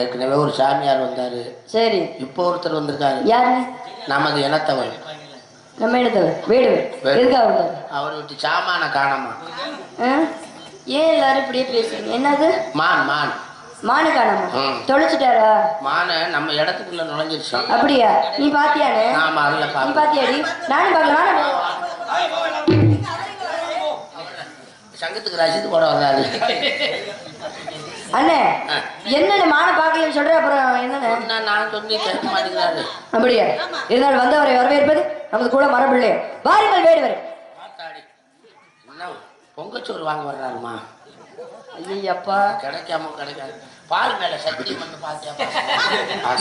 ஏற்கனவே ஒரு சாமியார் வந்தாரு. சரி, இப்போ ஒருத்தர் வந்திருக்காரு. யாரு? நமது இனத்தவர். நம்ம இனத்தவர் வேடுவர். அவர் விட்டு சாமான காணாமா. ஏன் எல்லாரும் இப்படியே பேசுறீங்க? என்னது? மான் மான் மானு காணாமா? தொலைச்சிட்டாரா? மான நம்ம இடத்துக்குள்ள நுழைஞ்சிருச்சு. அப்படியா? நீ பாத்தியானே? ஆமா, அதுல நீ பாத்தியாடி? நானும் பார்க்கல. சங்கத்துக்கு ரசீது போட வர்றாரு. அண்ணே, என்னென்ன மான பாக்கலன்னு சொல்ற, அப்புறம் என்னன்னு நான் சொல்லி கேட்க மாட்டேங்கிறாரு. அப்படியா? இருந்தாலும் வந்தவரை வரவேற்பது நமது கூட மரபில்லையே. வாருங்கள் வேடுவரே. பொங்கச்சோறு வாங்க வர்றாருமா. ஐயப்பா, கிடைக்காம கிடைக்காது. பால் மேல சக்தி வந்து பார்த்தேன்.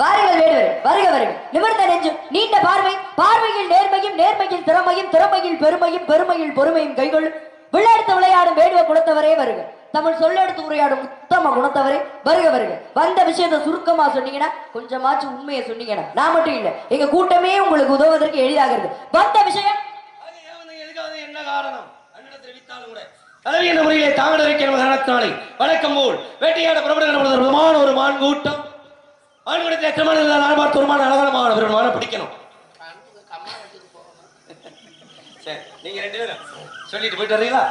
வாருங்கள் வேடுவரே, வருக வருக. நிமிர்ந்த நெஞ்சு, நீண்ட பார்வை, பார்வையில் நேர்மையும், நேர்மையில் திறமையும், திறமையில் பெருமையும், பெருமையில் பொறுமையும் கைகொள்ளும் விளையாடுத்து விளையாடும் வேடுவ குணத்தவரே வருக. தமிழ் சொல்லெடுத்து உரையாடும் உத்தம குணத்தவரே வருக வருக. வந்த விஷயத்தை சுருக்கமா சொன்னீங்கன்னா, கொஞ்சமாச்சும் உண்மையை சொன்னீங்கன்னா, நான் மட்டும் இல்ல, எங்க கூட்டமே உங்களுக்கு உதவுவதற்கு எளிதாகிறது. வந்த விஷயம் என்ன காரணம் தெரிவித்தாலும் கூட தலைவியின் முறையிலே தாங்கள் இருக்கிற காரணத்தினாலே வழக்கம் போல் வேட்டையாட புறப்படுகிற ஒரு மான் கூட்டம் ஆண்குடத்தில் எத்தமான பார்த்து ஒரு மான அழகான ஒரு மான பிடிக்கணும். சரி, நீங்க 2 பேரும் சொல்லிட்டு போயிட்டு வரீங்களா?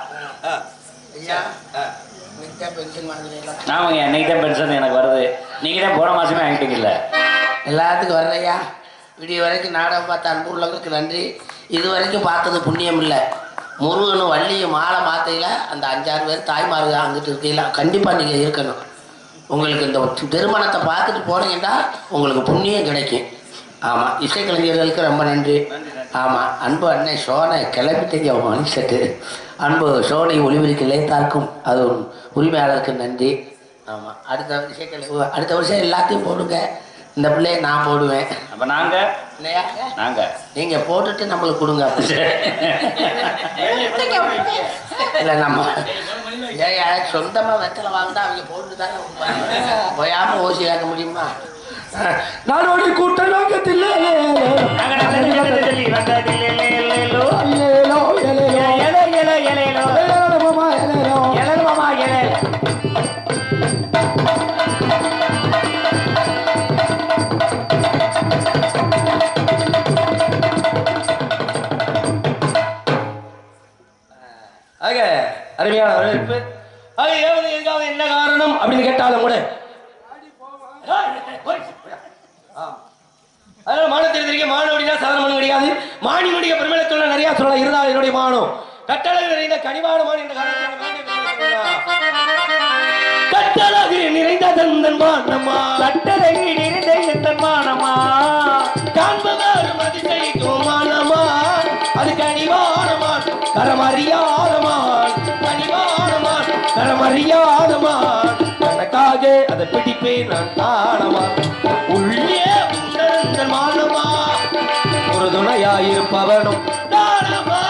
ஆமாங்க, இன்னைக்கு தான் பென்ஷன் எனக்கு வருது. நீங்க தான் போன மாசமே ஆகிட்டீங்கல்ல. எல்லாத்துக்கும் வரலையா? விடிய வரைக்கும் நாடகம் பார்த்த அன்பு உள்ளவங்களுக்கு நன்றி. இது வரைக்கும் பார்த்தது புண்ணியம் இல்லை. முருகனும் வள்ளியும் மாலை மாத்தையில் அந்த 5-6 பேர் தாய்மார்கள் அங்கிட்டு இருக்கீங்களா, கண்டிப்பாக நீங்கள் இருக்கணும். உங்களுக்கு இந்த திருமணத்தை பார்த்துட்டு போனீங்கன்னா உங்களுக்கு புண்ணியம் கிடைக்கும். ஆமாம், இசைக்கலைஞர்களுக்கு ரொம்ப நன்றி. ஆமாம், அன்பு அன்னை சோனை கிளப்பிட்டீங்க மனுஷட்டு. அன்பு சோனை ஒளிபரிக்க இளைத்தார்க்கும் அது உரிமையாளருக்கு நன்றி. ஆமாம், அடுத்த வருஷம் எல்லாத்தையும் போடுங்க. இந்த பிள்ளைய நான் போடுவேன். அப்போ நாங்கள் இல்லையா? நாங்கள் நீங்கள் போட்டுட்டு நம்மளுக்கு கொடுங்க. இல்லை, நம்ம ஏன் சொந்தமாக வெத்தலை வாங்கினா அவங்க போட்டு தானே போயாமல் ஓசி கேட்க முடியுமா? நாடோடி கூட்டம் நோக்கத்தில் அருமையான வரவேற்பு. என்ன காரணம் அப்படின்னு கேட்டாலும் கூட அதனால மானம் தெரிஞ்சிருக்கேன். மானம் அப்படின்னா சாதாரண மானம் கிடையாது. மானினுடைய பெருமையில சொல்ல நிறைய சொல்லலாம். இருந்தாலும் என்னுடைய மானம் கட்டழகு நிறைந்த கனிவானமான் என்ற கட்டழகு நிறைந்த தந்தன் மானமா கட்டழகு நிறைந்த எந்தன் மானமா காண்பவர் மதிசைக்கும் மானமா அது கனிவானமான் கரமறியாதமான் கனிவானமான் கரமறியாதமான் எனக்காக அதை பிடிப்பேன் நான் தானமான் உள்ளே உந்தன் மானமா ஒரு துணையாயிருப்பவனும் தானமா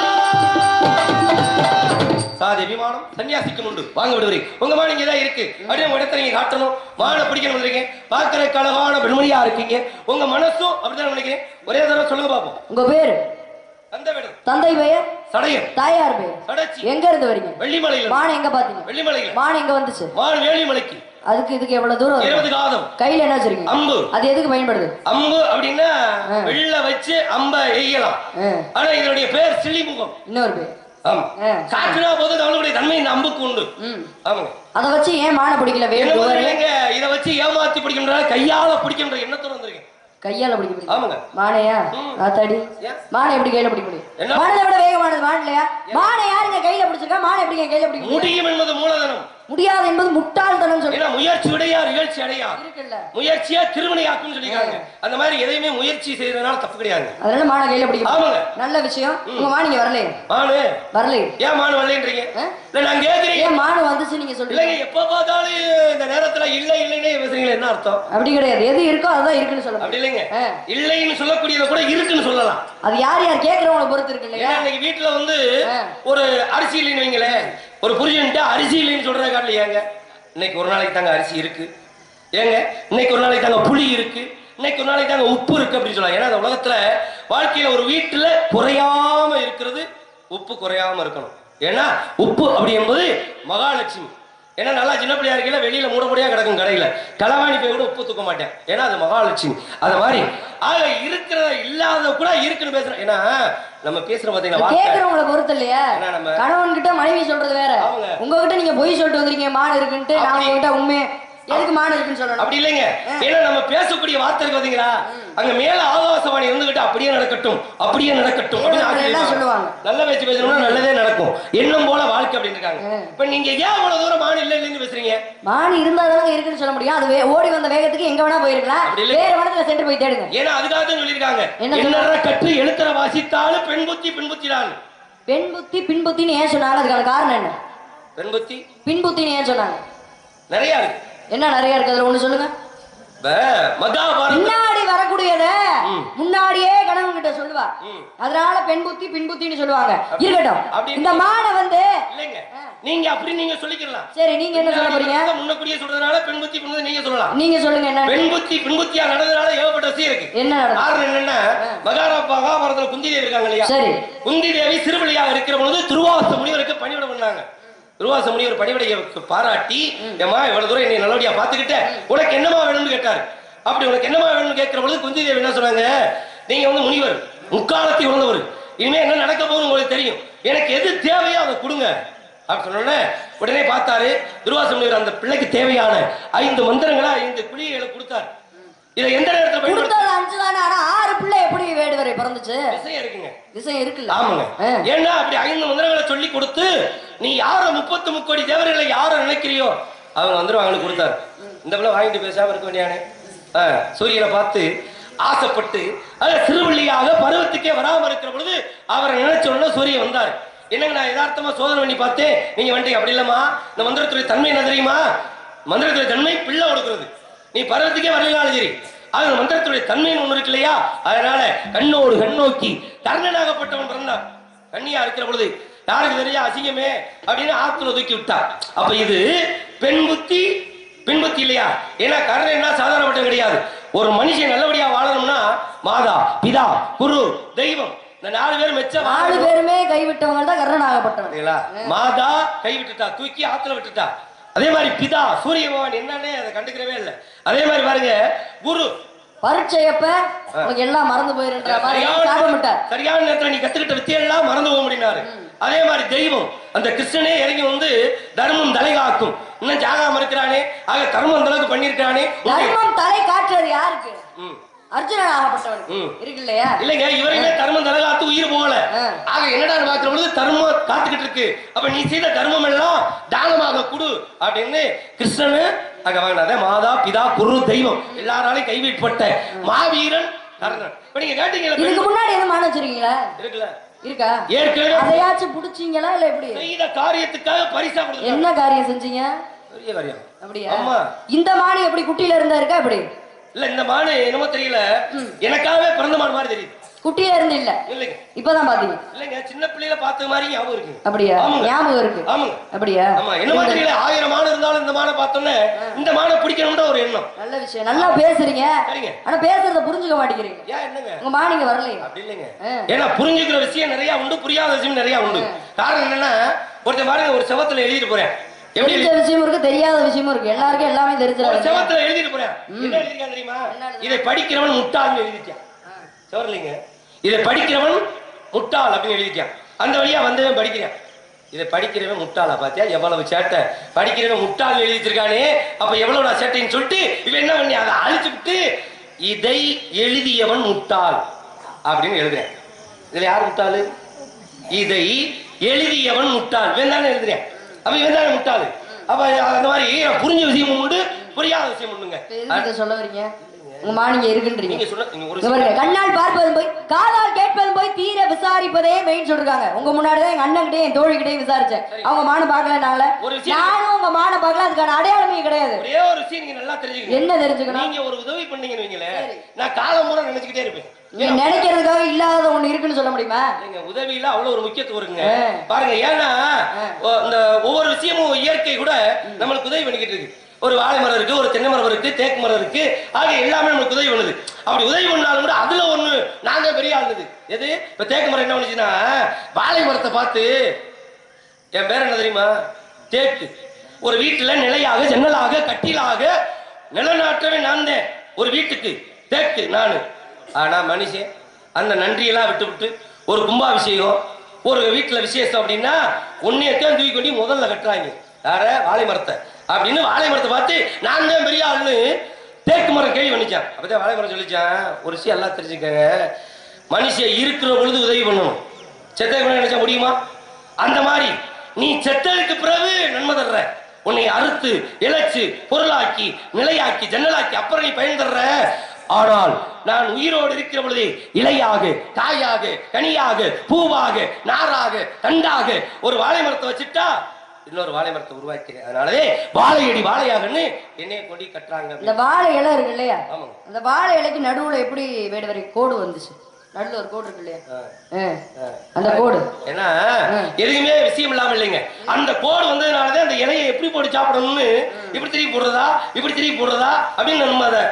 சாதி விமானம் சன்னியாசிக்கும் உண்டு வாங்க விடுவீங்க உங்க மான இங்க தான் இருக்கு அப்படியே உங்க இடத்துல நீங்க காட்டணும் மான பிடிக்கணும் வந்திருக்கீங்க பாக்குற கழகான பெண்மணியா இருக்கீங்க உங்க மனசும் அப்படிதான் நினைக்கிறேன் ஒரே தடவை சொல்லுங்க பாப்போம் உங்க பேரு தந்தை வேணும் தந்தை பெயர் சடையன் தாயார் பெயர் சடைச்சி எங்க இருந்து வரீங்க வெள்ளிமலையில மான் எங்க பாத்தீங்க வெள்ளிமலையில மான் எங்க வந்துச்சு மான் வேலிமலைக்கு அதுக்கு இதுக்கு எவ்வளவு தூரம் 20 காதம் கையில என்ன வச்சிருக்கீங்க அம்பு அது எதுக்கு பயன்படுது அம்பு அப்படின்னா வெள்ள வச்சு அம்ப எய்யலாம் ஆனா இதனுடைய பேர் சிலிமுகம் இன்னொரு பேர் ஆமா காற்றுனா போது அவளுடைய தன்மை இந்த அம்புக்கு உண்டு ஆமாங்க அத வச்சு ஏன் மானை பிடிக்கல வேணும் இத வச்சு ஏமாத்தி பிடிக்கின்ற கையால பிடிக்கின்ற எண்ணத்தோட வந்திருக்கேன் கையால பிடிக்க முடியும் ஆமாங்க மானையா ஆத்தாடி மானை எப்படி கையில பிடிக்க முடியும் மானை விட வேகமானது மான் இல்லையா மானை யாருங்க கையில பிடிச்சிருக்கா மானை எப்படி கையில பிடிக்க முடியும் என்பது மூலதனம் முடியாது என்பது முட்டாள்தனம் சொல்லி முயற்சி விடையா நிகழ்ச்சி அடையா இருக்குல்ல முயற்சியா திருமணியாக்கும் சொல்லிருக்காங்க அந்த மாதிரி எதையுமே முயற்சி செய்யறதுனால தப்பு கிடையாது அதனால மான கையில பிடிக்கும் ஆமாங்க நல்ல விஷயம் உங்க மானிங்க வரல மானு வரல ஏன் மானு வரலன்றீங்க இல்ல நான் கேக்குறேன் ஏன் மானு வந்துச்சு நீங்க சொல்றீங்க இல்லங்க எப்ப பார்த்தாலும் இந்த நேரத்துல இல்ல இல்லைன்னே பேசுறீங்களா என்ன அர்த்தம் அப்படி கிடையாது எது இருக்கோ அதுதான் இருக்குன்னு சொல்லலாம் அப்படி இல்லைங்க இல்லைன்னு சொல்லக்கூடியத கூட இருக்குன்னு சொல்லலாம் அது யார் யார் கேக்குறவங்கள பொறுத்து இருக்கு இல்லையா இன்னைக்கு வீட்டுல வந்து ஒரு அரிசி இல்லைன்னு வைங்களேன் ஒரு புருஷன்ட்ட அரிசி இல்லைன்னு சொல்ற காட்டில ஏங்க இன்னைக்கு ஒரு நாளைக்கு தாங்க அரிசி இருக்கு ஏங்க இன்னைக்கு ஒரு நாளைக்கு தாங்க புளி இருக்கு இன்னைக்கு ஒரு நாளைக்கு தாங்க உப்பு இருக்கு அப்படின்னு சொல்லலாம் ஏன்னா அந்த உலகத்துல வாழ்க்கையில ஒரு வீட்டுல குறையாம இருக்கிறது உப்பு குறையாம இருக்கணும் ஏன்னா உப்பு அப்படி என்பது மகாலட்சுமி ஏன்னா நல்லா சின்ன பிள்ளையா இருக்கல வெளியில மூடப்படியா கிடக்கும் கடையில களவாணி போய் கூட உப்பு தூக்க மாட்டேன் ஏன்னா அது மகாலட்சுமி அது மாதிரி ஆக இருக்கிறத இல்லாத கூட இருக்குன்னு பேசுறேன் ஏன்னா நம்ம பேசுறோம் பாத்தீங்களா கேக்குறவங்கள பொறுத்து இல்லையா கணவன் கிட்ட மனைவி சொல்றது வேற உங்ககிட்ட நீங்க பொய் சொல்லிட்டு வந்திருக்கீங்க மான் இருக்குன்ட்டு நான் உங்ககிட்ட உண்மை எதுக்கு மான் இருக்குன்னு சொல்லணும் அப்படி இல்லைங்க ஏன்னா நம்ம பேசக்கூடிய வார்த்தை பாத்தீங்களா அங்க மேல ஆகாசவாணி இருந்துகிட்டு அப்படியே நடக்கட்டும் அப்படின்னு சொல்லுவாங்க நல்ல பேச்சு பேசணும்னா நல்லதே நடக்கும் எண்ணம் போல வாழ்க்கை அப்படின்னு இருக்காங்க இப்ப நீங்க ஏன் அவ்வளவு தூரம் மான் இல்லைன்னு பேசுறீங்க மான் இருந்தாலும் இருக்குன்னு சொல்ல முடியும் அது ஓடி வந்த வேகத்துக்கு எங்க வேணா போயிருக்கலாம் வேற இடத்துல சென்று போய் தேடுங்க ஏன்னா அதுக்காக தான் சொல்லியிருக்காங்க என்ன கற்று எழுத்தர வாசித்தாலும் பெண் புத்தி பின்புத்திதான் பெண் புத்தி பின்புத்தின்னு ஏன் சொன்னாங்க அதுக்கான காரணம் என்ன பெண் புத்தி பின்புத்தின்னு ஏன் சொன்னாங்க நிறைய இருக்கு என்ன நிறைய இருக்கு அதுல ஒண்ணு சொல்லுங்க முன்னாடி வரக்கூடியத முன்னாடியே கணவன் கிட்ட சொல்லுவா அதனால பெண் புத்தி பின் புத்தின்னு சொல்லுவாங்க இருக்கட்டும் இந்த மானை வந்து இல்லைங்க நீங்க அப்படி நீங்க சொல்லிக்கலாம் சரி நீங்க என்ன சொல்ல போறீங்க முன்னக்கூடியே சொல்றதுனால பெண் புத்தி பின் புத்தி நீங்க சொல்லலாம் நீங்க சொல்லுங்க என்ன பெண் புத்தி பின் புத்தியா நடந்ததுனால ஏகப்பட்ட விஷயம் இருக்கு என்ன நடக்கும் காரணம் என்னன்னா மகாபாரதத்துல குந்தி தேவி இருக்காங்க இல்லையா சரி குந்தி தேவி சிறுபிள்ளையாக இருக்கிற பொழுது துருவாச முனிவருக்கு பணிவிட பண்ணாங்க துருவாச முனிவர் பணிவிடையை பாராட்டி ஏமா இவ்வளவு தூரம் என்னை நல்லபடியா பாத்துக்கிட்ட உனக்கு என்னமா வேணும்னு கேட்டாரு அப்படி உனக்கு என்னமா வேணும்னு கேட்கிற பொழுது குந்தி தேவி என்ன சொன்னாங்க நீங்க வந்து முனிவர் முக்காலத்தை உணர்ந்தவர் இனிமே என்ன நடக்க போகுது உங்களுக்கு தெரியும் எனக்கு எது தேவையோ அதை கொடுங்க அப்படி சொன்ன உடனே பார்த்தாரு துருவாச முனிவர் அந்த பிள்ளைக்கு தேவையான 5 மந்திரங்களா 5 குழிகளை கொடுத்தாரு இதை எந்த நேரத்துல பயன்படுத்த 5 தானே ஆனா 6 பிள்ளை எப்படி வேடுவரை பிறந்துச்சு விஷயம் இருக்குங்க விஷயம் இருக்குல்ல ஆமாங்க ஏன்னா அப்படி 5 மந்திரங்களை சொல்லி கொடுத்து நீ யார 33 கோடி தேவர்களை யார நினைக்கிறியோ அவங்க வந்துருவாங்கன்னு கொடுத்தாரு இந்த பிள்ளை வாங்கிட்டு பேசாம இருக்க வேண்டியானே சூரியனை பார்த்து ஆசைப்பட்டு சிறுவள்ளியாக பருவத்துக்கே வராம இருக்கிற பொழுது அவரை நினைச்ச உடனே சூரியன் வந்தார் என்னங்க நான் யதார்த்தமா சோதனை பண்ணி பார்த்தேன் நீங்க வந்துட்டீங்க அப்படி இல்லம்மா இந்த மந்திரத்துறை தன்மை என்ன தெரியுமா மந்திரத்துறை தன்மை பிள்ளை கொடுக்கிறது நீ பருவத்துக்கே வரலாலும் சரி அது மந்திரத்துடைய தன்மைன்னு ஒண்ணு இருக்கு இல்லையா அதனால கண்ணோடு கண்ணோக்கி கர்ணனாகப்பட்டவன் பிறந்தான் கண்ணியா இருக்கிற பொழுது யாருக்கு தெரியா அசிங்கமே அப்படின்னு ஆத்துல தூக்கி விட்டா அப்ப இது பெண் புத்தி பின்புத்தி இல்லையா ஏன்னா கர்ணன் என்ன சாதாரணப்பட்ட கிடையாது ஒரு மனுஷன் நல்லபடியா வாழணும்னா மாதா பிதா குரு தெய்வம் இந்த 4 பேரும் மெச்ச 4 பேருமே கைவிட்டவங்க தான் கர்ணனாகப்பட்டவன் மாதா கைவிட்டுட்டா தூக்கி ஆத்துல விட்டுட்டா அதே மாதிரி பிதா சூரிய பகவான் என்னன்னே அதை கண்டுக்கிறவே இல்லை அதே மாதிரி பாருங்க குரு பரீட்சையப்ப உங்களுக்கு எல்லாம் மறந்து போயிருன்ற மாதிரி சாபமிட்டார் சரியான நேரத்துல நீ கத்துக்கிட்ட வித்தியெல்லாம் மறந்து போக முடியினாரு அதே மாதிரி தெய்வம் அந்த கிருஷ்ணனே இறங்கி வந்து தர்மம் தலை காக்கும் இன்னும் ஜாகாம இருக்கிறானே ஆக தர்மம் அந்த அளவுக்கு பண்ணிருக்கானே தர்மம் தலை காட்டுறது யாருக்கு அர்ஜுனன் ஆகப்பட்டவன் இருக்கு இல்லையா? இல்லைங்க, இவருமே தர்மம் தலகாத்து உயிர் போகல. ஆக என்னடா பார்க்கிற பொழுது தர்மம் காத்துக்கிட்டு இருக்கு. அப்ப நீ செய்த தர்மம் எல்லாம் தானமாக கொடு அப்படின்னு கிருஷ்ணனு அங்க வாங்கினாத மாதா பிதா குரு தெய்வம் எல்லாராலையும் கைவிடப்பட்ட மாவீரன் கர்ணன். இப்ப நீங்க கேட்டீங்களா, இதுக்கு முன்னாடி எதுவும் மான வச்சிருக்கீங்களா? இருக்குல்ல, இருக்கா? ஏற்கனவே அதையாச்சும் புடிச்சீங்களா இல்ல எப்படி? செய்த காரியத்துக்காக பரிசா கொடுத்தாங்க. என்ன காரியம் செஞ்சீங்க? பெரிய காரியம். அப்படியா? ஆமா. இந்த மாடு எப்படி குட்டியில இருந்தா இருக்கா எப்படி? இல்ல, இந்த மாடு என்னமோ தெரியல, எனக்காகவே பிறந்த மாடு மாதிரி தெரியுது. குட்டியா இருந்து இல்ல, இல்லைங்க, இப்பதான் பாத்தீங்க. இல்லைங்க, சின்ன பிள்ளையில பார்த்த மாதிரி ஞாபகம் இருக்கு. அப்படியா? ஞாபகம் இருக்கு. ஆமாங்க. அப்படியா? ஆமா. என்னமோ தெரியல, 1000 மாடு இருந்தாலும் இந்த மாடை பார்த்தோன்னே இந்த மாடை பிடிக்கணும்ன்ற ஒரு எண்ணம். நல்ல விஷயம், நல்லா பேசுறீங்க. சரிங்க. ஆனா பேசுறத புரிஞ்சுக்க மாட்டேங்கிறீங்க. ஏன் என்னங்க? உங்க மானிங்க வரலையே. அப்படி இல்லைங்க. ஏன்னா புரிஞ்சுக்கிற விஷயம் நிறைய உண்டு, புரியாத விஷயம் நிறைய உண்டு. காரணம் என்னன்னா, ஒருத்தர் பாருங்க, ஒரு செவத்துல எழுதிட்டு போறேன். எப்படி தெரிஞ்ச விஷயமும் இருக்கு, தெரியாத விஷயமும் இருக்கு. எல்லாருக்கும் எல்லாமே தெரிஞ்சிடும். செவத்துல எழுதிட்டு போறேன். என்ன எழுதிருக்கான் தெரியுமா? இதை படிக்கிறவன் முட்டாள்னு எழுதிட்டான். செவர்லிங்க, இதை படிக்கிறவன் முட்டாள் அப்படின்னு எழுதிட்டான். அந்த வழியா வந்தவன் படிக்கிறான். இதை படிக்கிறவன் முட்டாளா பாத்தியா? எவ்வளவு சேட்டை! படிக்கிறவன் முட்டாள் எழுதி வச்சிருக்கானே, அப்ப எவ்வளவு சேட்டைன்னு சொல்லிட்டு இவன் என்ன பண்ணி அதை அழிச்சுட்டு இதை எழுதியவன் முட்டாள் அப்படின்னு எழுதுறேன். இதுல யார் முட்டாளு? இதை எழுதியவன் முட்டாள். இவன் தானே எழுதுறேன். அப்ப இவன் தானே முட்டாளு. அப்ப அந்த மாதிரி புரிஞ்ச விஷயமும் உண்டு, புரியாத விஷயம் உண்டுங்க. சொல்ல வரீங்க உங்க மானிங்க இருக்குன்றீங்க. நீங்க சொன்ன கண்ணால் பார்ப்பதும் போய் காதால் கேட்பதும் போய் தீர விசாரிப்பதே மெயின் சொல்றாங்க. உங்க முன்னாடிதான் எங்க அண்ணன் கிட்டே என் தோழி கிட்டே விசாரிச்சேன். அவங்க மான பாக்கல, நானும் உங்க மான பாக்கல. அதுக்கான அடையாளமே கிடையாது. ஒரே ஒரு விஷயம் நீங்க நல்லா தெரிஞ்சுக்கணும். என்ன தெரிஞ்சுக்கணும்? நீங்க ஒரு உதவி பண்ணீங்கன்னு வைங்களே, நான் காலம் பூரா நினைச்சுக்கிட்டே இருப்பேன். நீங்க நினைக்கிறதுக்காக இல்லாத ஒண்ணு இருக்குன்னு சொல்ல முடியுமா? நீங்க உதவியில அவ்வளவு ஒரு முக்கியத்துவம் இருக்குங்க. பாருங்க, ஏன்னா இந்த ஒவ்வொரு விஷயமும் இயற்கை கூட நம்மளுக்கு உதவி பண்ணிக்கிட்டு இருக்கு. ஒரு வாழை மரம் இருக்கு, ஒரு தென்னை மரம் இருக்கு, தேக்கு மரம் இருக்கு. ஆக எல்லாமே நமக்கு உதவி பண்ணுது. அப்படி உதவி பண்ணாலும் கூட அதுல ஒண்ணு நாங்க பெரிய ஆளுது. எது? இப்ப தேக்கு மரம் என்ன பண்ணுச்சுன்னா, வாழை மரத்தை பார்த்து, என் பேர் என்ன தெரியுமா? தேக்கு. ஒரு வீட்டுல நிலையாக ஜன்னலாக கட்டிலாக நிலநாட்டவே நான் தான். ஒரு வீட்டுக்கு தேக்கு நானு. ஆனா மனுஷன் அந்த நன்றியெல்லாம் விட்டு விட்டு ஒரு கும்பாபிஷேகம், ஒரு வீட்டுல விசேஷம் அப்படின்னா ஒன்னையத்தான் தூக்கி கொண்டு முதல்ல கட்டுறாங்க. யார? வாழை மரத்தை. அப்படின்னு வாழை மரத்தை பார்த்து நான் தான் பெரிய ஆளுன்னு தேக்கு மரம் கேள்வி பண்ணிச்சான். அப்பதான் வாழை மரம் சொல்லிச்சான், ஒரு விஷயம் எல்லாம் தெரிஞ்சுக்கங்க, மனுஷன் இருக்கிற பொழுது உதவி பண்ணணும். செத்த நினைச்சா முடியுமா? அந்த மாதிரி நீ செத்ததுக்கு பிறகு நன்மை தர்ற, உன்னை அறுத்து இழைச்சு பொருளாக்கி நிலையாக்கி ஜன்னலாக்கி அப்புறம் நீ பயன் தர்ற. ஆனால் நான் உயிரோடு இருக்கிற பொழுது இலையாக காயாக கனியாக பூவாக நாராக தண்டாக ஒரு வாழை மரத்தை வச்சுட்டா இன்னொரு வாழை மரத்தை உருவாக்கிறேன். அதனாலவே வாழையடி வாழையாகன்னு என்னைய கொண்டு கட்டுறாங்க. இந்த வாழை இலை இருக்கு இல்லையா? அந்த வாழை இலைக்கு நடுவுல எப்படி வேடுவரை கோடு வந்துச்சு? நடுவுல ஒரு கோடு இருக்கு இல்லையா? அந்த கோடு ஏன்னா எதுவுமே விஷயம் இல்லாம இல்லைங்க. அந்த கோடு வந்ததுனாலதான் அந்த இலையை எப்படி போட்டு சாப்பிடணும்னு இப்படி திருப்பி போடுறதா இப்படி திருப்பி போடுறதா அப்படின்னு நம்ம அதை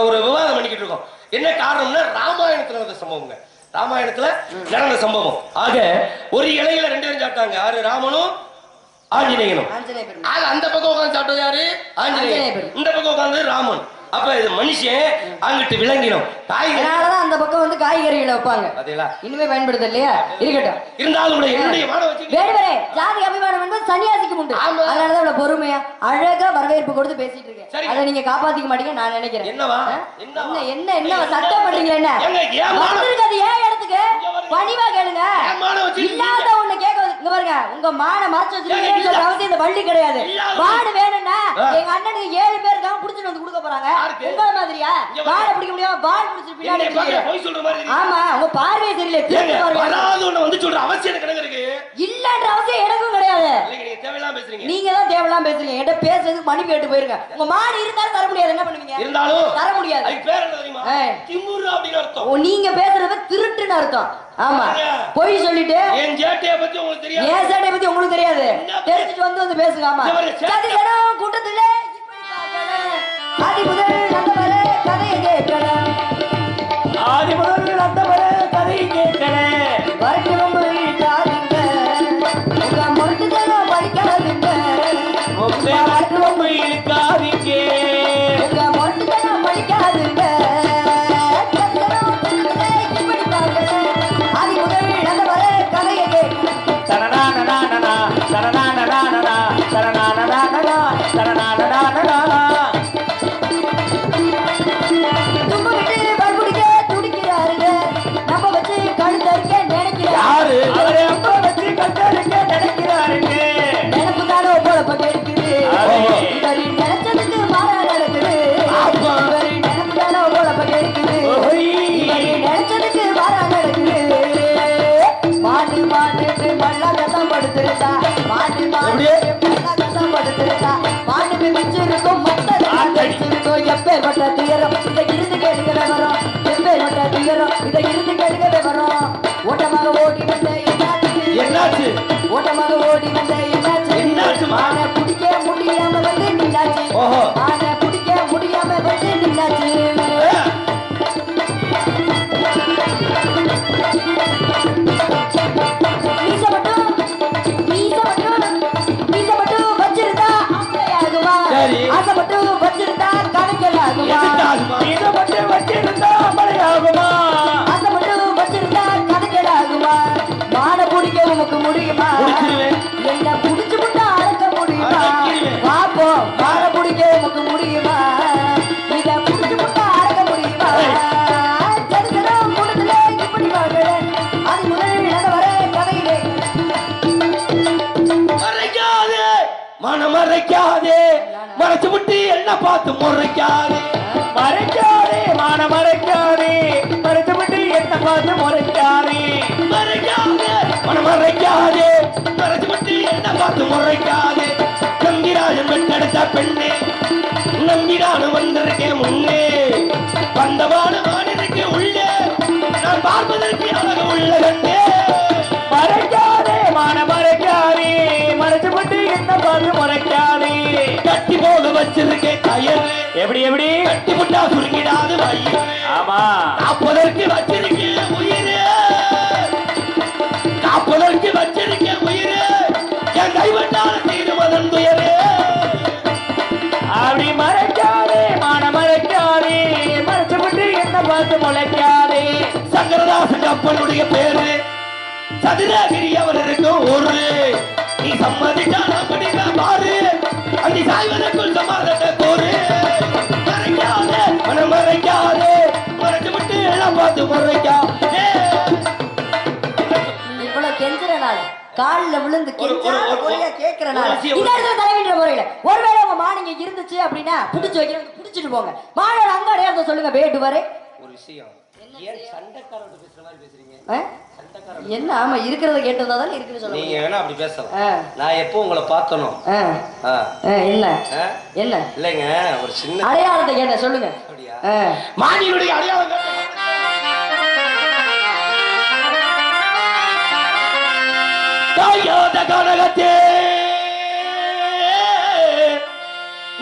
ஒரு விவாதம் பண்ணிக்கிட்டு இருக்கோம். என்ன காரணம்னா ராமாயணத்துல நடந்த சம்பவங்க. ராமாயணத்துல நடந்த சம்பவம். ஆக ஒரு இலையில 2 பேரும் சாப்பிட்டாங்க. யாரு? ராமனும் ஆஞ்சநேயனும். அந்த பக்கம் உட்காந்து சாப்பிட்டது யாரு? ஆஞ்சநேயன். இந்த பக்கம் உட்காந்து ராமன். அப்ப இது மனுஷன் அங்கிட்டு விளங்கினோம். அதனாலதான் அந்த பக்கம் வந்து காய்கறிகளை வைப்பாங்க. இனிமே பயன்படுத்த இல்லையா? இருக்கட்டும். இருந்தாலும் என்னுடைய வேடுவரே, ஜாதி அபிமானம் என்பது சன்னியாசிக்கு உண்டு. அதனாலதான் இவ்வளவு பொறுமையா அழகா வரவேற்பு கொடுத்து பேசிட்டு இருக்கேன். அதை நீங்க காப்பாத்திக்க மாட்டீங்க நான் நினைக்கிறேன். என்னவா? என்ன சட்டம் பண்றீங்க? என்ன வந்திருக்கிறது ஏன் இடத்துக்கு? பணிவா கேளுங்க. இல்லாத ஒண்ணு கேட்க இங்க பாருங்க. உங்க மான மறைச்சு வச்சிருக்கீங்கன்னு சொல்ற அவசியம் இந்த வள்ளி கிடையாது. மாடு வேணும்னா எங்க அண்ணனுக்கு 7 பேர் இருக்காங்க, புடிச்சுட்டு வந்து கொடுக்க போறாங்க. உங்கள மாதிரியா மாடை பிடிக்க முடியாம பால் பிடிச்சு பின்னாடி. ஆமா, உங்க பார்வை தெரியல. வந்து சொல்ற அவசியம் கிடையாது. இல்லன்ற அவசியம் எனக்கும் கிடையாது. நீங்க தான் தேவையில்லாம பேசுறீங்க. என்கிட்ட பேசுறதுக்கு மணி கேட்டு போயிருங்க. உங்க மாடு இருந்தாலும் தர முடியாது. என்ன பண்ணுவீங்க? இருந்தாலும் தர முடியாது. நீங்க பேசுறது திருட்டுன்னு அர்த்தம். ஆமா, பொய் சொல்லிட்டு என் சேட்டையை பத்தி உங்களுக்கு தெரியாது. என் சேட்டையை பத்தி உங்களுக்கு தெரியாது. தெரிஞ்சுட்டு வந்து பேசுங்க. ஆமா, கூட்டத்துல ஆதி முதல் நந்தவரே கதையை கேட்கணும். ஆதி முதல் நந்தவரே கதையை கேட்கணும். வரட்டும் இழுக்காதீங்க, உங்க மொட்டுத்தனம் படிக்காதீங்க. வரட்டும் இழுக்காதீங்க, உங்க மொட்டுத்தனம் படிக்காதீங்க. ஆதி முதல் நந்தவரே கதையை கேட்கணும். சரணானனா சரணானனா சரணானனா சரணானனா தும்பு விட்டு பல்குடி அப்படியே? கஷ்டப்பட்டு மாட்டு மிச்சிருக்கும் மொத்தம் எப்பேற்பட்ட துயரம் இதை இருந்து கேட்கவே வரும் எப்பேற்பட்ட துயரம் இதை இருந்து கேட்கவே வரும் ஓட்டமாக ஓடி வந்த என்னாச்சு ஓட்டமாக ஓடி வந்த என்னாச்சு? மானை பிடிக்க முடியாம வந்து நின்னாச்சு ஓஹோ. மானை பிடிக்க முடியாம வந்து நின்னாச்சு சரி. ஆசைப்பட்டு வச்சிருந்தா கணக்கலாகுமா எதுக்கு ஆகுமா? இதை மட்டும் வச்சிருந்தா அமலையாகுமா? ஆசைப்பட்டு வச்சிருந்தா கணக்கலாகுமா மானை பிடிக்க உனக்கு முடியுமா முடிச்சிருவேன். என்ன புடிச்சு விட்டா அடக்க முடியுமா அடக்கிடுவேன். பாப்போம் மானை பிடிக்க உனக்கு முடியுமா இத புடிச்சு விட்டா அடக்க முடியுமா சரித்திரம் முழுதுல இப்படி வாழல அது முதல் வர கதையிலே மறைக்காதே மனம் மறைக்காதே மறைச்சு விட்டு என்ன பார்த்து முறைக்காதே மறைக்காதே மனம் மறைக்காதே மறைச்சு விட்டு என்ன பார்த்து முறைக்காதே மறைக்காதே மனம் மறைக்காதே மறைச்சு விட்டு என்ன பார்த்து முறைக்காதே நம்பிராஜன் பெற்றெடுத்த பெண்ணே நம்பிரானு வந்திருக்கேன் முன்னே வந்தமான மாநிலக்கு உள்ளே நான் பார்ப்பதற்கு அழகு உள்ள கண்ணே மறைக்காதே மனம் மறைக்காதே மறைச்சு விட்டு என்ன பார்த்து முறைக்காதே கட்டி போக வச்சிருக்கேன் கயறு எப்படி எப்படி கட்டி விட்டா சுருங்கிடாது வயிறு ஆமா காப்பதற்கு வச்சிருக்கேன் உயிர் காப்பதற்கு வச்சிருக்கேன் உயிர் என் கைவட்டால் தீருமதன் துயரே அப்படி மறைக்காதே மனம் மறைக்காதே மறைச்சு விட்டு என்ன பார்த்து முளைக்காதே சங்கரதாசன் கப்பனுடைய பேரு சதுரகிரி அவர் இருக்கும் ஒரு நீ சம்மதிச்சா நான் படிக்க பாரு அந்தி சாய்வதற்குள் சமாதத்தை கோரு மறைக்காதே மனம் மறைக்காதே மறைச்சு விட்டு எல்லாம் பார்த்து முறைக்காதே இவ்வளவு கெஞ்சுறனால கால்ல விழுந்து ஒரு கேக்குறனால விஷயம் இந்த இடத்துல தலைவின்ற முறையில ஒருவேளை உங்க மானிங்க இருந்துச்சு அப்படின்னா புடிச்சு வைக்கிறவங்க புடிச்சிட்டு போங்க மானோட அங்க அடையாளத்தை சொல்லுங்க வேண்டு வரை ஒரு விஷயம் ஏன் சண்டைக்காரோட பேசுற மாதிரி பேசுறீங்க என்ன ஆமா இருக்கிறத கேட்டதா தான் இருக்குன்னு சொல்லுங்க நீங்க வேணா அப்படி பேசலாம் நான் எப்போ உங்களை பார்த்தனோ என்ன என்ன இல்லைங்க ஒரு சின்ன அடையாளத்தை கேட்ட சொல்லுங்க மானியுடைய அடையாளம் தாயாத கனகத்தே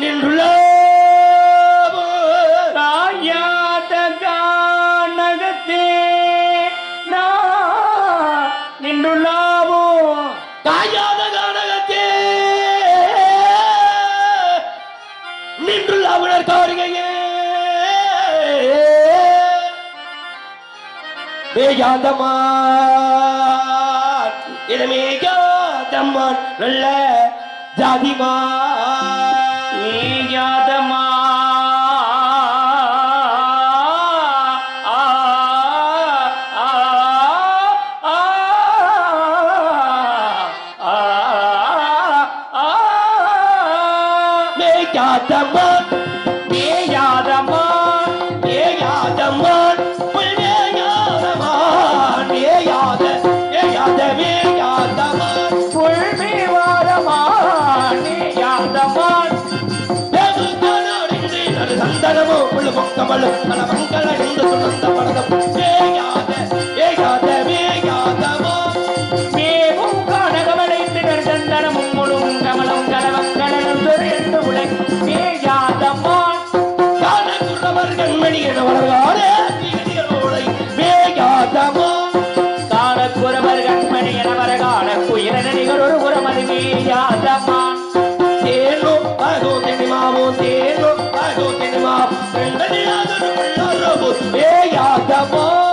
நின்றுள்ள தாயாத கனகத்தே நின்றுள்ளாவோ தாயாத கனகத்தே நின்றுள்ளாவினர் காரிகையே மேயாதமா இதமேயாதம்மான் நல்ல ஜாதிமா மேயாதமா மேயாதம்மான் மேயாதம்மான் மேயாதம்மான் மேயாதம்மான் மேயாத மேயாத மேயாதம்மான் புல்மேவாதமான் மேயாதம்மான் சந்தனமோ புள்ளு பொங்கமலும் பல மங்கள இருந்து சுமந்த படதம் மேயாத மேயாத மேயாதம்மான் மேவும் காணகமலைத்து சந்தனமும் முழும் கமலம் கலவம் கடலும் துறைந்து உலகம் மேயாதம்மான் காணக்குறவர் கண்மணி என வளர்காரே மேயாதம்மான் காணக்குறவர் கண்மணி என வரகான குயிரணிகள் ஒரு புறமது மேயாதம்மான் தேனோ பகோ தெனிமாவோ தேனோ பகோ தெனிமாவோ மேயாதம்மான்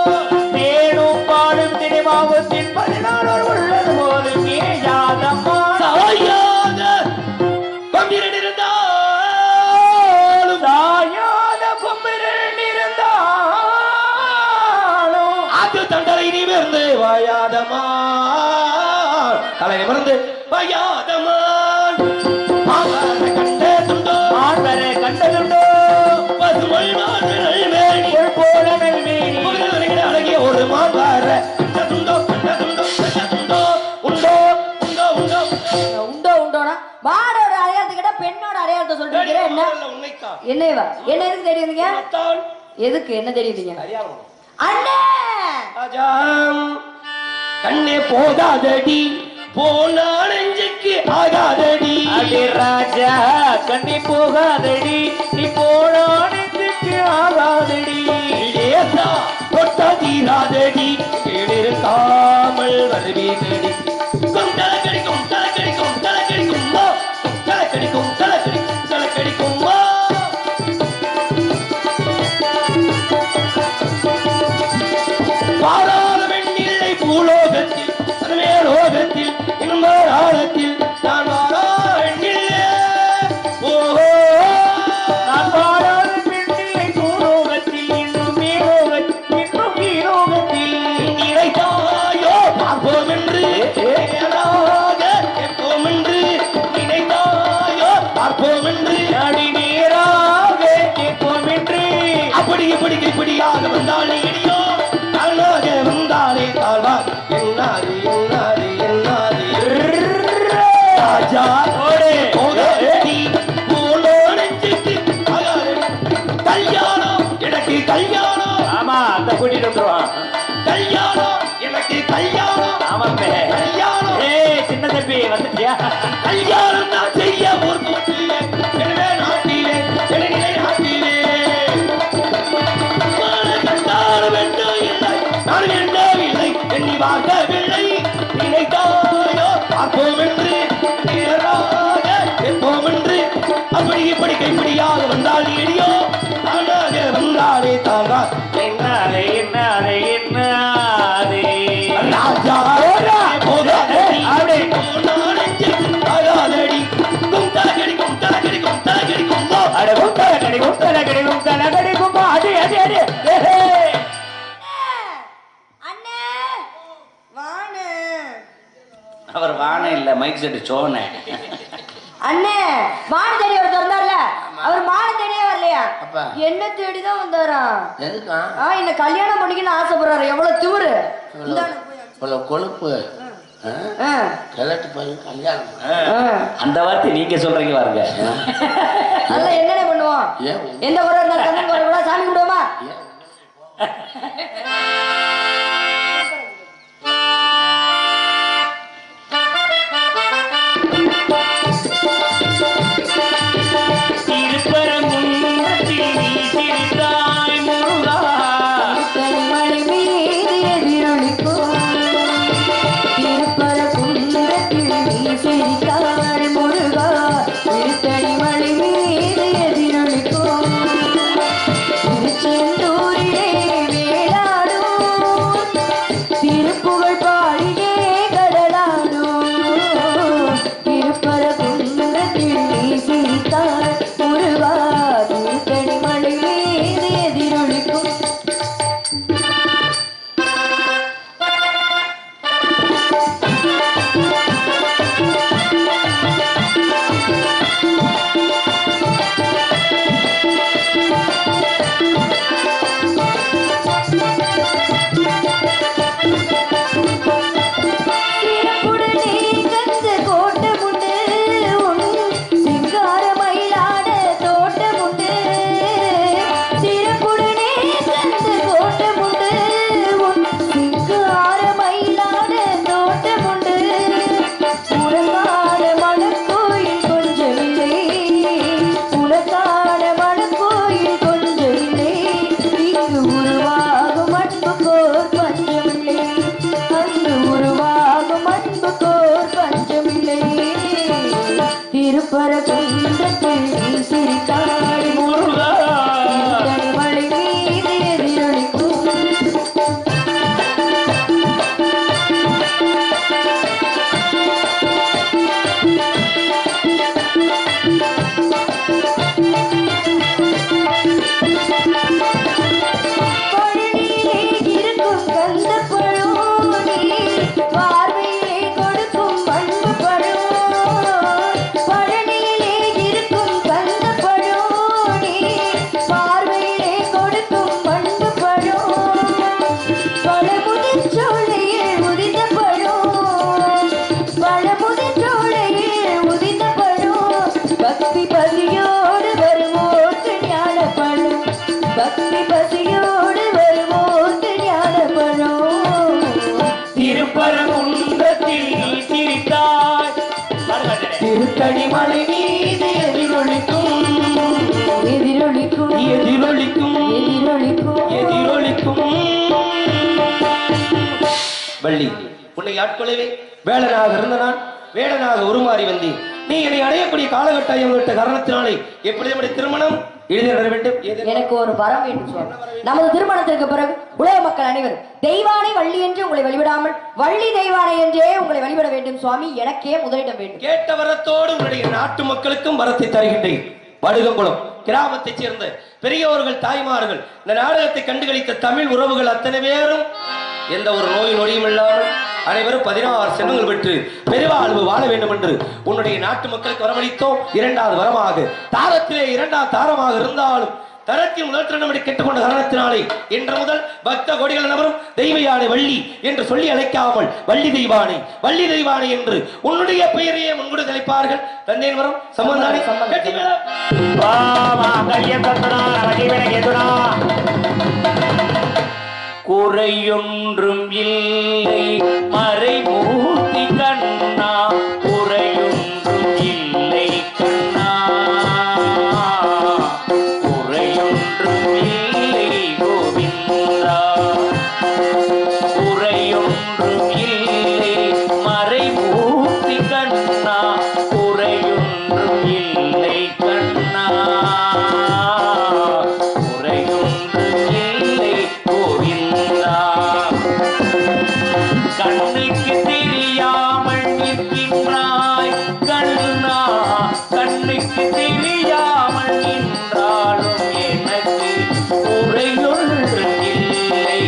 தேனும் பாடும் தெனிமாவோ தின்பதினார் ஒரு உள்ளது போது மேயாதம்மான் சாயாத கொம்பிரன் இருந்தாலும் சாயாத கொம்பிரன் இருந்தாலும் அது தண்டலை நிமிர்ந்து வாயாதமான் தலை நிமிர்ந்து வாயாதமான் ஆவரை கண்டதுண்டோ ஆவரை கண்டதுண்டோ பசுமை மாற்றல் மேனி போல நல்மேனி அழகிய ஒரு மாவார கண்டதுண்டோ கண்டதுண்டோ கண்டதுண்டோ உண்டோ உண்டோ உண்டோ உண்டோ மாடோட அடையாளத்தை கேட்டா பெண்ணோட அடையாளத்தை சொல்றீங்க. என்ன உண்மைத்தான். என்னவா என்ன எதுக்கு தெரியுதுங்க? தான். எதுக்கு என்ன தெரியுதுங்க? அறியாம. அண்ணே ராஜாம் கண்ணே போகாதடி போனா நெஞ்சுக்கு ஆகாதடி. அடி ராஜா கண்ணி போகாதடி நீ போனா நெஞ்சுக்கு ஆகாதடி. ஏசா தொட்டா தீராதடி கேளிருக்காமல் வருவீதடி. தலை கடிக்கும் தலை கடிக்கும் தலை கடிக்கும் தலை கடிக்கும் தலை கடிக்கும் தலை கடிக்கும் பாராத வெண்ணில்லை பூலோகத்தில் மேலோகத்தில் இன்னொரு ஆழத்தில் நான் வாரா வெண்ணில்லை. ஓஹோ நான் பாடாத பெண்ணில்லை பூலோகத்தில் இன்னும் மேலோகத்தில் இன்னும் கீழோகத்தில் நினைத்தாயோ பார்ப்போம் என்று கேட்போம் என்று நினைத்தாயோ பார்ப்போம் என்று அடி நீராக கேட்போம் என்று அப்படி இப்படி இப்படியாக வந்தாலே இடியோ தானாக வந்தாலே தாழ்வார் என்னாது என்னாது என்னாது ராஜா போகாதடி போலோ நெஞ்சுக்கு ஆகாதடி. கல்யாணம் எனக்கு கல்யாணம். ஆமா அந்த கூட்டிட்டு வந்துருவான். கல்யாணம் எனக்கு கல்யாணம். ஆமாமே கல்யாணம். சின்ன தம்பி வந்துட்டியா? கல்யாணம் நான் செய்ய ஒரு போட்டிலே எனவே நாட்டிலே எனவே நாட்டிலே கண்டாட வேண்டும் இல்லை நான் எண்ணவில்லை எண்ணி பார்க்கவில்லை. நினைத்தாயோ பார்ப்போம் என்று நேராக கேட்போம் என்று அப்படி இப்படி கைப்பிடியாக வந்தால் இடியோ தானாக வந்தாலே தாங்கா என்னாலே என்னாலே என்னாலே ராஜா போகாதடி அப்படி போனாலடி குந்தலகடி குந்தலகடி குந்தலகடி குந்தோ அட குத்தலகடி குத்தலகடி குத்தலகடி கும்பா அடி அடி அடி. அண்ணே வாணே. அவர் வானே இல்ல மைக் செட்டு சோனே. அண்ணே மான தேடி ஒருத்தர் வந்தார்ல, அவர் மான தேடியே வரலையா? அப்பா. என்ன தேடிதான் வந்தாராம். எதுக்கா என்ன கல்யாணம் பண்ணிக்கணும்னு ஆசைப்படுறாரு. எவ்வளவு திமிரு. இவ்வளவு கொழுப்பு கிழட்டு போய் கல்யாணம். அந்த வார்த்தை நீங்க சொல்றீங்க பாருங்க. அதெல்லாம் என்னென்ன பண்ணுவோம்? ஏன் எந்த குறை இருந்தாலும் கண்ணன் குறை கூட சாமி கும்பிடுவோமா? ஏன் திருப்பரங்குன்றத்தில் நீ சிரித்தாய் முருகா. கனிமலை மீது எதிரொலிக்கும் திருப்பரங்குன்றத்தில் நீ சிரித்தாய் முருகா. திருத்தணிமலை மீது எதிரொலிக்கும் திருச்செந்தூரிலே வேளாடும் திருப்புகழ் பாடியே கடலாடும் திருப்பரங்குன்றத்தில் நீ சிரித்தாய் முருகா. திருத்தணிமலை மீது எதிரொலிக்கும் சிறப்புடனே கந்த கோட்டமுண்டு உன் சிங்கார மயிலாட தோட்டமுண்டு. சிறப்புடனே கந்த கோட்டமுண்டு உன் சிங்கார மயிலாட தோட்டமுண்டு. உனக்கான மணக்கோயில் கொஞ்சமில்லை, உனக்கான மணக்கோயில் கொஞ்சமில்லை. இங்கு உருவாகும் அன்புக்கோர் பஞ்சமில்லை, அங்கு உருவாகும் அன்புக்கோர் பஞ்சமில்லை. திருப்பரங்குன்றத்தில் நீ சிரித்தாய் முருகா. திருத்தணிமலை மீது எதிரொலிக்கும் பழனியிலே இருக்கும் கந்தப் பழம் நீ பார்வையிலே கொடுக்கும் அன்பு பழம். பழனியிலே இருக்கும் கடிமலை மீது எதிரொலிக்கும் எதிரொலிக்கும் எதிரொலிக்கும் எதிரொலிக்கும் எதிரொலிக்கும். வள்ளி, உன்னை ஆட்கொள்ளவே வேடனாக இருந்த நான் வேடனாக உருமாறி வந்தேன். நீ என்னை அடையக்கூடிய காலகட்டம் விட்ட காரணத்தினாலே எப்படி நம்முடைய திருமணம் எழுதி வேண்டும். எனக்கு ஒரு வரம் வேண்டும் சுவாமி. நமது திருமணத்திற்கு பிறகு உலக மக்கள் அனைவரும் தெய்வானை வள்ளி என்று உங்களை வழிபடாமல் வள்ளி தெய்வானை என்றே உங்களை வழிபட வேண்டும் சுவாமி. எனக்கே முதலிடம் வேண்டும். கேட்ட வரத்தோடு உன்னுடைய நாட்டு மக்களுக்கும் வரத்தை தருகின்றேன். வடுகங்குளம் கிராமத்தைச் சேர்ந்த பெரியோர்கள், தாய்மார்கள், இந்த நாடகத்தை கண்டுகளித்த தமிழ் உறவுகள் அத்தனை பேரும் எந்த ஒரு நோய் நொடியும் இல்லாமல் அனைவரும் 16 செல்வங்கள் பெற்று பெருவாழ்வு வாழ வேண்டும் என்று உன்னுடைய நாட்டு மக்களுக்கு வரவழைத்தோம். இரண்டாவது வரமாக தாரத்திலே 2ஆம் தாரமாக இருந்தாலும் தரத்தின் முதல் திருநம்படி கேட்டுக்கொண்ட காரணத்தினாலே இன்று முதல் பக்த கோடிகள் நபரும் தெய்வ யானை வள்ளி என்று சொல்லி அழைக்காமல் வள்ளி தெய்வானை வள்ளி தெய்வானை என்று உன்னுடைய பெயரையே முன்கூட அழைப்பார்கள். தந்தேன் வரும் சம்பந்தானே குறையொன்றும் இல்லை மறைமூர்த்தி கண்ணா, குறையொன்றும் இல்லை கண்ணா, குறையொன்றும் இல்லை கோவிந்தா, குறையொன்றும் இல்லை மறைமூர்த்தி கண்ணா, குறையொன்றும் இல்லை கண்ணா, கண்ணுக்கு தெரியாமல் நிற்கின்றாய் கண்ணா, கண்ணுக்கு தெரியாமல் நின்றாலும் எனக்கு குறையொன்று இல்லை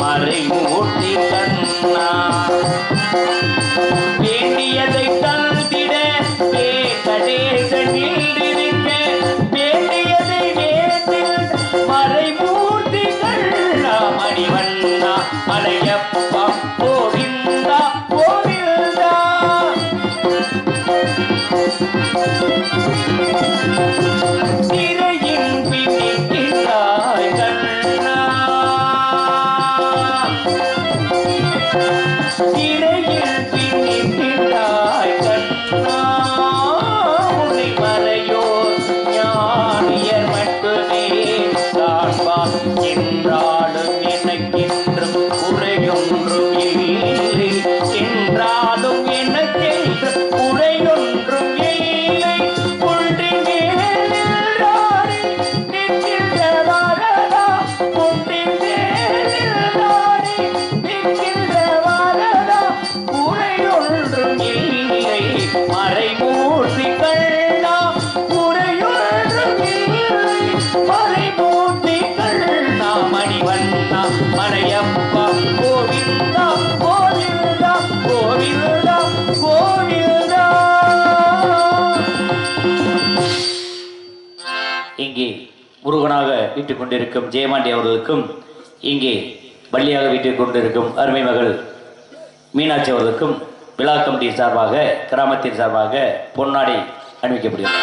மறைமூர்த்தி கண்ணா. வேண்டியதை தந்திட கணேசனில் இருக்க வேண்டியதை வேண்டில் மறைமூர்த்தி கண்ணா, மணிவண்ணா மலையப்பா கோவிந்தா கோவிந்தா. திரையின் பின்னிற்கிறாய் கண்ணா, திரையின் பின்னிற்கிறாய் கண்ணா, உன்னை மறையோர் ஞானியர் மட்டுமே காண்பா என்றாலும் எனக்கென்றும் குறையொன்றும் இல்லை, என்றாலும் எனக்கென்று குறையொன்றும் இல்லை. குன்றின் மேல் நின்றாடி நிற்கின்ற வரதா, குன்றின் மேல் நின்றாடி நிற்கின்ற வரதா, குறையொன்றும் இல்லை மறைமூர்த்தி கண்ணா, குறையொன்றும் இல்லை மறைமூர்த்தி கண்ணா, மணிவண்ணா மலையப்பா கோவிந்தா கோவிந்தா கோவிந்தா கோவிந்தா. இங்கே முருகனாக வீட்டுக் கொண்டிருக்கும் ஜெயமாண்டி அவர்களுக்கும், இங்கே வள்ளியாக வீட்டுக் கொண்டிருக்கும் அருமை மகள் மீனாட்சி அவர்களுக்கும் விழா கமிட்டி சார்பாக கிராமத்தின் சார்பாக பொன்னாடை அணிவிக்கப்படுகிறது.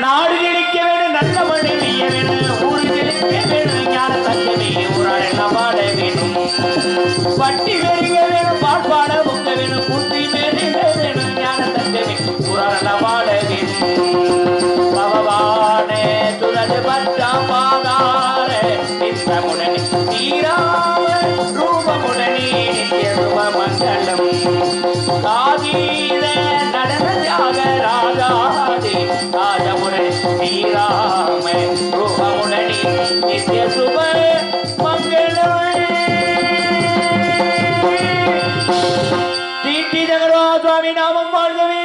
நாடு ஜெயிக்க வேண்டும், நல்ல மழை பெய்ய வேண்டும், ஊர் ஜெயிக்க வேண்டும், ஞான தங்கமே ஊராளெல்லாம் வாழ வேண்டும், பட்டி வெறிய வேணும், பாட்பாட முக்க வேணும், புத்தி பெருக வேணும், ஞான தங்கமே ஊராளெல்லாம் வாழ வேண்டும். பவவான துளது பற்றா பாதார நித்தமுடனே தீராம ரூபமுடனே நித்திய சுப மங்களம் காதீர நடன தியாக ராஜாதி ராஜமுடனே தீராம ரூபமுடனே நித்திய சுப மங்களம். தீட்டி ஜெகதா சுவாமி நாமம் வாழ்கவே.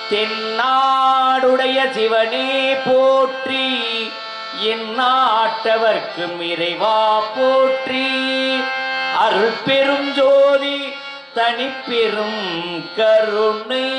தென்னாடுடைய சிவனே போற்றி, என் நாட்டவர்க்கும் இறைவா போற்றி, அருள் பெரும் ஜோதி தனிப்பெரும் கருணை.